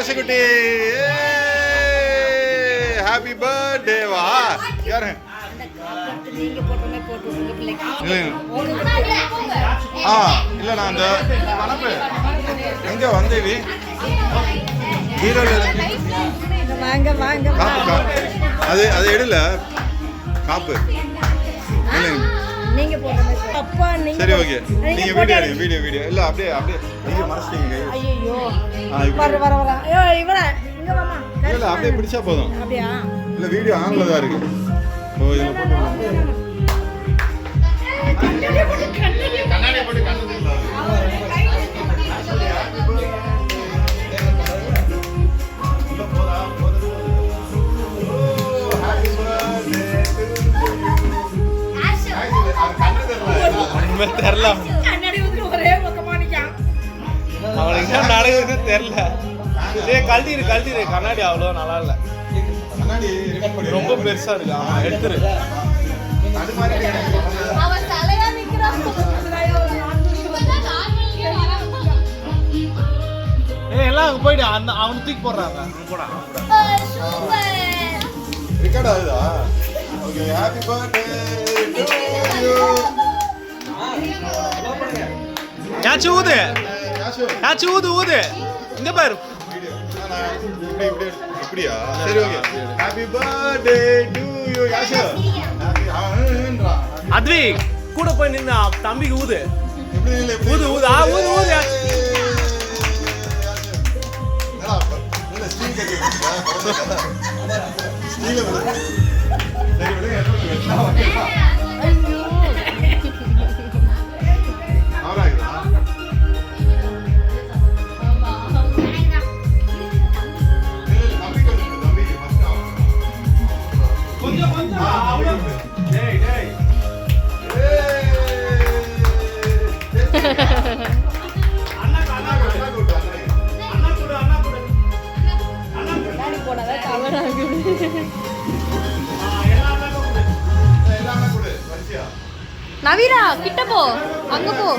யாசகுட்டி happy birthday வா யாரு இல்ல நான் அந்த வனப்பு எங்க வந்தேவி அது அது எடுல காப்பு சரி ஓகே நீங்க வீடியோ எடுங்க வீடியோ வீடியோ இல்ல அப்படியே அப்படியே நீங்க மறச்சிட்டீங்க ஐயோ வர ஐயோ இவள இங்க வாமா இல்ல அப்படியே பிடிச்சா போதும் அப்படியே இல்ல வீடியோ ஆன்ல தான் இருக்கு ஓ இதுல போட்டு கண்ணாடி போட்டு கண்ணு தெரியல அவளுக்கு நடக்குது தெரியல கழட்டிரு கழட்டிரு கண்ணாடி அவ்வளோ நல்லா இல்லை ரொம்ப பெருசா இருக்கு எடுத்துரு எல்லாம் அங்க போயிடு அந்த அவன் தூக்கி போடுறாங்க ரெக்கார்ட் ஆகுதா okay happy birthday to you Yachu ஊது யாச்சு ஊது ஊது இங்க பாரு இப்படியா சரி okay happy birthday to you Yachu Advi கூட போய் நின்னு தம்பிக்கு ஊது ஊது ஊது ஊது ஊது யாச்சு இல்ல ஸ்டீல் கேக்குறீங்க ஸ்டீல் விடு சரி விடு நவீரா கிட்ட போ அங்க போ